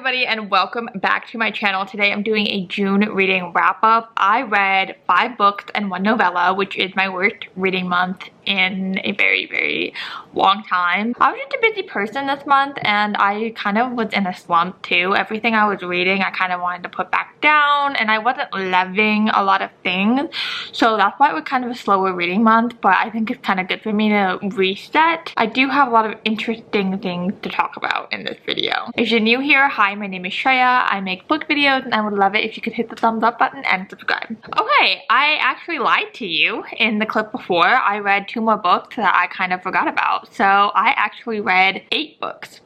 everybody and welcome back to my channel. Today I'm doing a June reading wrap up. I read 5 books and 1 novella, which is my worst reading month in a very long time. I was just a busy person this month and I kind of was in a slump too. Everything I was reading I kind of wanted to put back down and I wasn't loving a lot of things. So that's why it was kind of a slower reading month, but I think it's kind of good for me to reset. I do have a lot of interesting things to talk about in this video. If you're new here, hi, my name is Shreya. I make book videos and I would love it if you could hit the thumbs up button and subscribe. Okay, I actually lied to you in the clip before. I read 2 more books that I kind of forgot about. So I actually read 8 books,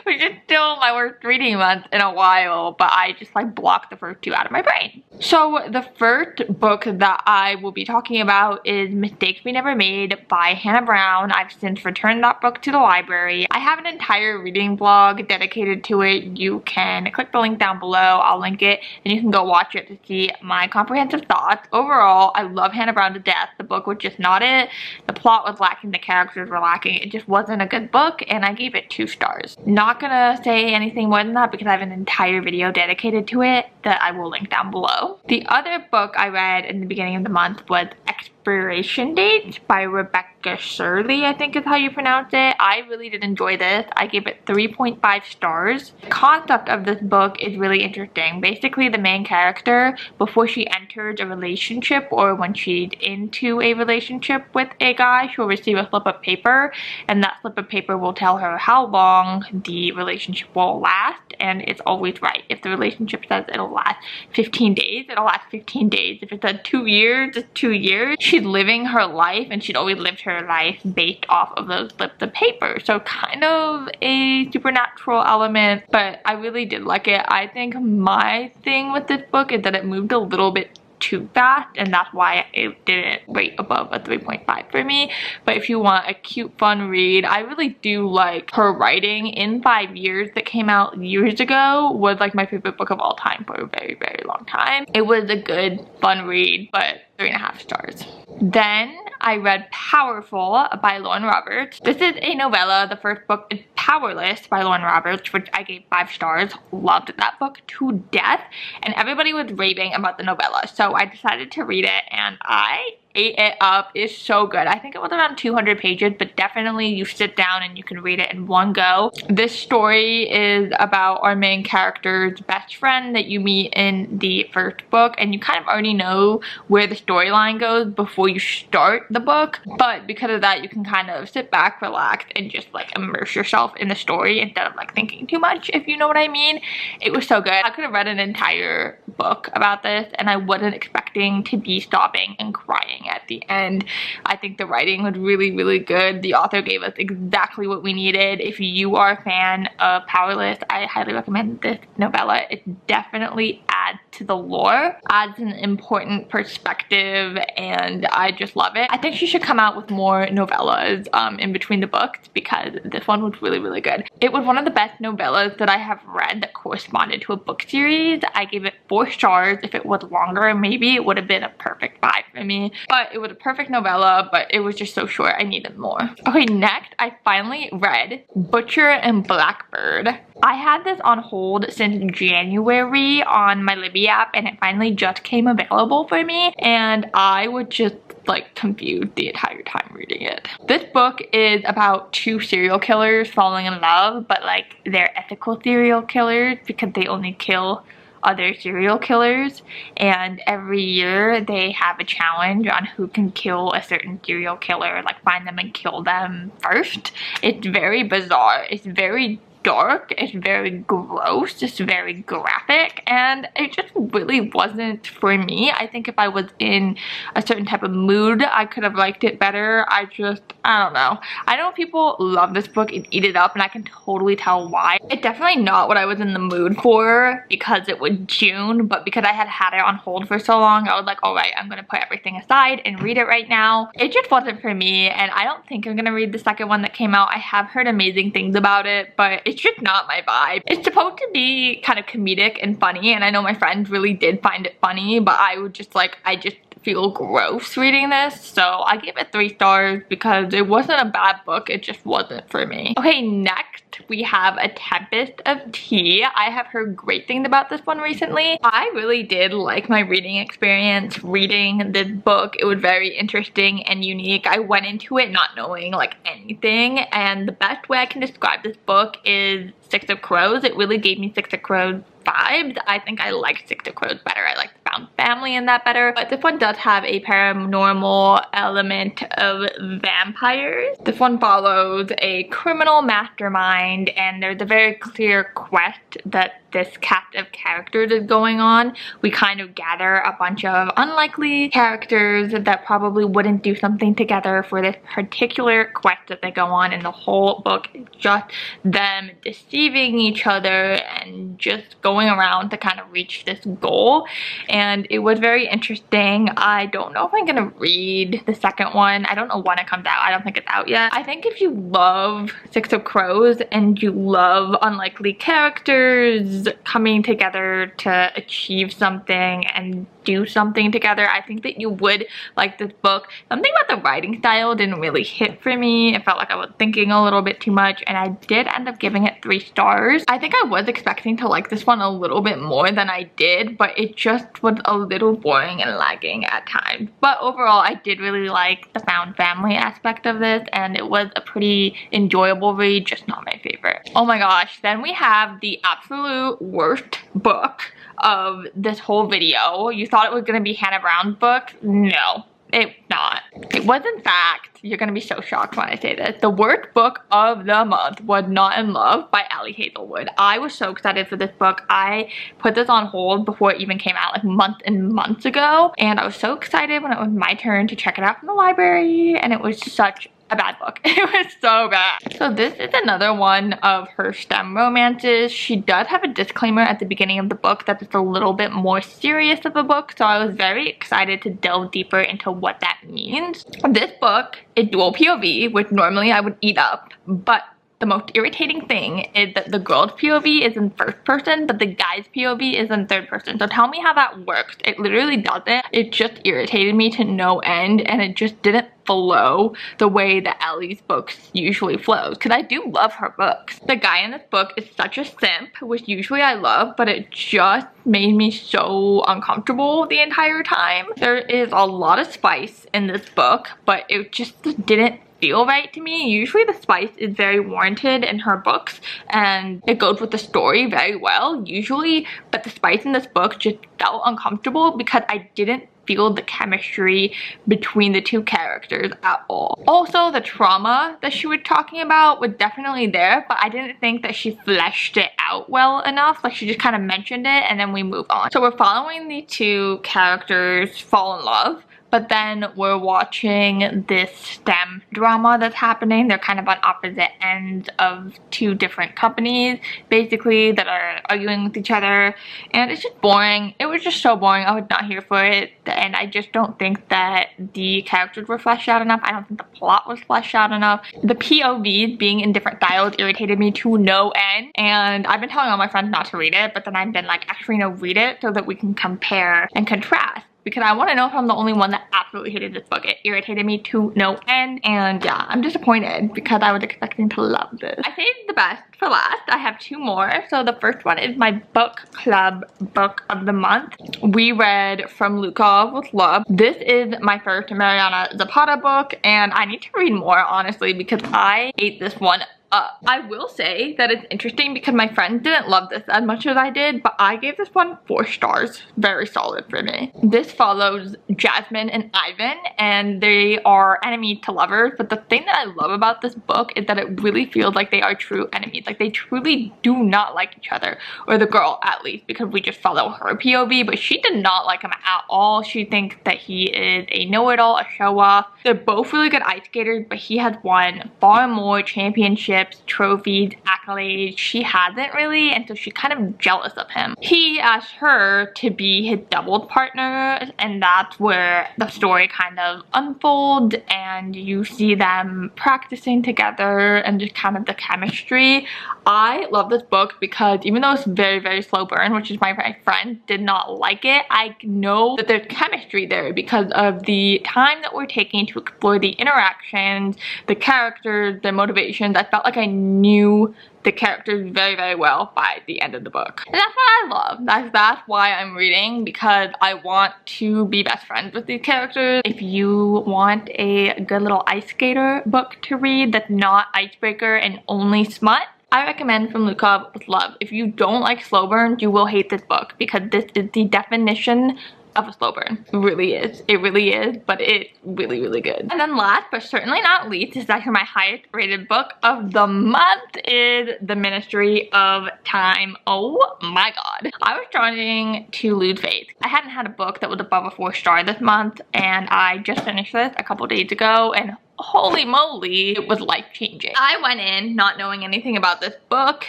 which is still my worst reading month in a while, but I just like blocked the first 2 out of my brain. So the first book that I will be talking about is Mistakes We Never Made by Hannah Brown. I've since returned that book to the library. I have an entire reading blog dedicated to it. You can click the link down below. I'll link it and you can go watch it to see my comprehensive thoughts. Overall, I love Hannah Brown to death. The book was just not it. The plot was lacking, the characters were lacking. It just wasn't a good book and I gave it 2 stars. Not gonna say anything more than that because I have an entire video dedicated to it that I will link down below. The other book I read in the beginning of the month was Expiration Date by Rebecca Shirley, I think is how you pronounce it. I really did enjoy this. I gave it 3.5 stars. The concept of this book is really interesting. Basically, the main character, before she enters a relationship or when she's into a relationship with a guy, she'll receive a slip of paper, and that slip of paper will tell her how long the relationship will last, and it's always right. If the relationship says it'll last 15 days, it'll last 15 days. If it said 2 years, it's 2 years. She's living her life, and she'd always lived her life based off of those slips of paper. So kind of a supernatural element, but I really did like it. I think my thing with this book is that it moved a little bit too fast, and that's why it didn't rate above a 3.5 for me. But if you want a cute, fun read, I really do like her writing. In 5 Years, that came out years ago, was like my favorite book of all time for a very long time. It was a good, fun read, but 3.5 stars. Then I read Powerful by Lauren Roberts. This is a novella. The first book is Powerless by Lauren Roberts, which I gave 5 stars. Loved that book to death, and everybody was raving about the novella, so I decided to read it and I ate it up. It's so good. I think it was around 200 pages, but definitely you sit down and you can read it in one go. This story is about our main character's best friend that you meet in the first book, and you kind of already know where the storyline goes before you start the book, but because of that you can kind of sit back, relax, and just like immerse yourself in the story instead of like thinking too much, if you know what I mean. It was so good. I could have read an entire book about this and I wasn't expecting to be sobbing and crying at the end. I think the writing was really good. The author gave us exactly what we needed. If you are a fan of Powerless, I highly recommend this novella. It definitely adds to the lore, adds an important perspective, and I just love it. I think she should come out with more novellas in between the books because this one was really good. It was one of the best novellas that I have read that corresponded to a book series. I gave it 4 stars. If it was longer, maybe it would have been a perfect 5 for me, but it was a perfect novella, but it was just so short. I needed more. Okay, next I finally read Butcher and Blackbird. I had this on hold since January on my Libby app, and it finally just came available for me, and I was just like confused the entire time reading it. This book is about 2 serial killers falling in love, but like they're ethical serial killers because they only kill other serial killers, and every year they have a challenge on who can kill a certain serial killer, like find them and kill them first. It's very bizarre. It's very dark, it's very gross, it's very graphic, and it just really wasn't for me. I think if I was in a certain type of mood, I could have liked it better. I don't know. I know people love this book and eat it up, and I can totally tell why. It's definitely not what I was in the mood for because it was June, but because I had it on hold for so long, I was like, alright, I'm gonna put everything aside and read it right now. It just wasn't for me, and I don't think I'm gonna read the second one that came out. I have heard amazing things about it, but it's just not my vibe. It's supposed to be kind of comedic and funny, and I know my friends really did find it funny, but I would just like, I just feel gross reading this, so I gave it 3 stars because it wasn't a bad book, it just wasn't for me. Okay, next Next, we have A Tempest of Tea. I have heard great things about this one recently. I really did like my reading experience reading this book. It was very interesting and unique. I went into it not knowing like anything, and the best way I can describe this book is Six of Crows. It really gave me Six of Crows vibes. I think I like Six of Crows better. I like the Found Family in that better. But this one does have a paranormal element of vampires. This one follows a criminal mastermind, and there's a very clear quest that this cast of characters is going on. We kind of gather a bunch of unlikely characters that probably wouldn't do something together for this particular quest that they go on, and the whole book is just them deceiving each other and just going around to kind of reach this goal. And it was very interesting. I don't know if I'm gonna read the second one. I don't know when it comes out. I don't think it's out yet. I think if you love Six of Crows and you love unlikely characters coming together to achieve something and do something together, I think that you would like this book. Something about the writing style didn't really hit for me. It felt like I was thinking a little bit too much, and I did end up giving it 3 stars. I think I was expecting to like this one a little bit more than I did, but it just was a little boring and lagging at times. But overall, I did really like the found family aspect of this, and it was a pretty enjoyable read, just not my favorite. Oh my gosh, then we have the absolute worst book of this whole video. You thought it was gonna be Hannah Brown's book? No, it's not. It was, in fact, you're gonna be so shocked when I say this, the worst book of the month was Not in Love by Ali Hazelwood. I was so excited for this book. I put this on hold before it even came out, like months and months ago, and I was so excited when it was my turn to check it out from the library, and it was such a bad book. It was so bad. So this is another one of her STEM romances. She does have a disclaimer at the beginning of the book that it's a little bit more serious of a book, so I was very excited to delve deeper into what that means. This book is dual POV, which normally I would eat up, but the most irritating thing is that the girl's POV is in first person, but the guy's POV is in third person. So tell me how that works. It literally doesn't. It just irritated me to no end, and it just didn't flow the way that Ellie's books usually flows, because I do love her books. The guy in this book is such a simp, which usually I love, but it just made me so uncomfortable the entire time. There is a lot of spice in this book, but it just didn't feel right to me. Usually the spice is very warranted in her books, and it goes with the story very well usually, but the spice in this book just felt uncomfortable because I didn't feel the chemistry between the two characters at all. Also, the trauma that she was talking about was definitely there, but I didn't think that she fleshed it out well enough. Like, she just kind of mentioned it and then we move on. So we're following the two characters fall in love, but then we're watching this STEM drama that's happening. They're kind of on opposite ends of two different companies, basically, that are arguing with each other. And it's just boring. It was just so boring. I was not here for it. And I just don't think that the characters were fleshed out enough. I don't think the plot was fleshed out enough. The POVs being in different styles irritated me to no end. And I've been telling all my friends not to read it, but then I've been like, actually, no, read it so that we can compare and contrast, because I want to know if I'm the only one that absolutely hated this book. It irritated me to no end, and yeah, I'm disappointed because I was expecting to love this. I saved the best for last. I have 2 more. So the first one is my book club book of the month. We read From Lukov with Love. This is my first Mariana Zapata book, and I need to read more, honestly, because I ate this one up. I will say that it's interesting because my friends didn't love this as much as I did, but I gave this one 4 stars. Very solid for me. This follows Jasmine and Ivan, and they are enemies to lovers, but the thing that I love about this book is that it really feels like they are true enemies. Like, they truly do not like each other, or the girl at least, because we just follow her POV, but she did not like him at all. She thinks that he is a know-it-all, a show-off. They're both really good ice skaters, but he has won far more championships, trophies, accolades. She hasn't really, and so she's kind of jealous of him. He asked her to be his doubled partner, and that's where the story kind of unfolds, and you see them practicing together and just kind of the chemistry. I love this book because even though it's very, very slow burn, which is why my friend did not like it, I know that there's chemistry there because of the time that we're taking to explore the interactions, the characters, their motivations. I felt like I knew the characters very, very well by the end of the book. And that's what I love. That's why I'm reading, because I want to be best friends with these characters. If you want a good little ice skater book to read that's not icebreaker and only smut, I recommend From Lukov with Love. If you don't like slow burns, you will hate this book, because this is the definition of a slow burn. It really is. It really is, but it's really, really good. And then last, but certainly not least, is actually my highest rated book of the month is The Ministry of Time. Oh my god. I was starting to lose faith. I hadn't had a book that was above a 4-star this month, and I just finished this a couple days ago, and holy moly, it was life-changing. I went in not knowing anything about this book,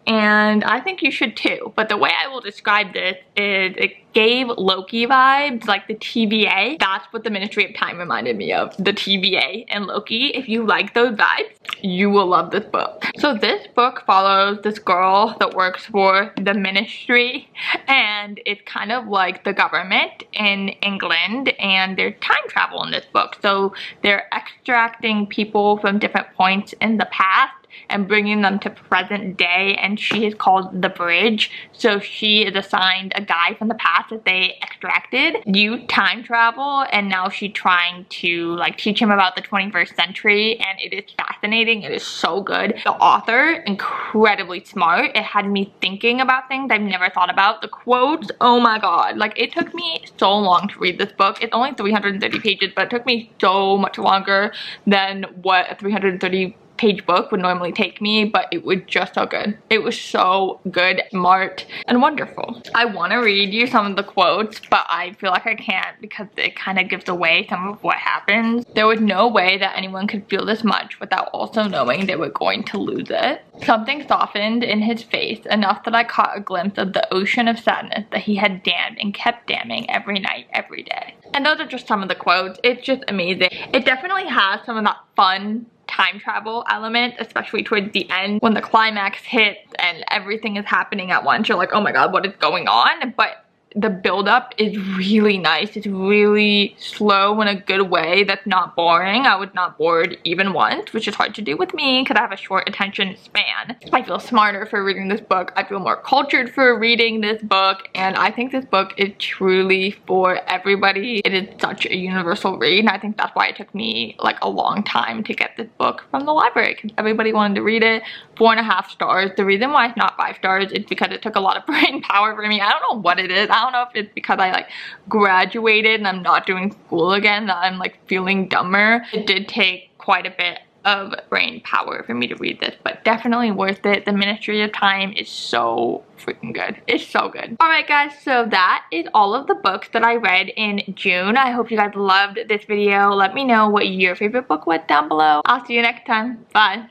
and I think you should too. But the way I will describe this is it gave Loki vibes, like the TVA. That's what The Ministry of Time reminded me of, the TVA and Loki. If you like those vibes, you will love this book. So this book follows this girl that works for the ministry, and it's kind of like the government in England, and there's time travel in this book. So they're extracting people from different points in the past and bringing them to present day, and she is called the Bridge. So she is assigned a guy from the past that they extracted, you time travel, and now she's trying to like teach him about the 21st century, and it is fascinating. It is so good. The author, incredibly smart. It had me thinking about things I've never thought about. The quotes, oh my god, like it took me so long to read this book. It's only 330 pages, but it took me so much longer than what a 330-page book would normally take me, but it was just so good. It was so good, smart, and wonderful. I want to read you some of the quotes, but I feel like I can't because it kind of gives away some of what happens. There was no way that anyone could feel this much without also knowing they were going to lose it. Something softened in his face, enough that I caught a glimpse of the ocean of sadness that he had damned and kept damning every night, every day. And those are just some of the quotes. It's just amazing. It definitely has some of that fun time travel element, especially towards the end when the climax hits and everything is happening at once. You're like, oh my god, what is going on? But the build-up is really nice. It's really slow in a good way that's not boring. I was not bored even once, which is hard to do with me because I have a short attention span. I feel smarter for reading this book. I feel more cultured for reading this book, and I think this book is truly for everybody. It is such a universal read, and I think that's why it took me like a long time to get this book from the library, because everybody wanted to read it. 4.5 stars. The reason why it's not 5 stars is because it took a lot of brain power for me. I don't know what it is. I don't know if it's because I like graduated and I'm not doing school again that I'm like feeling dumber. It did take quite a bit of brain power for me to read this, but definitely worth it. The Ministry of Time is so freaking good. It's so good. Alright guys, so that is all of the books that I read in June. I hope you guys loved this video. Let me know what your favorite book was down below. I'll see you next time. Bye.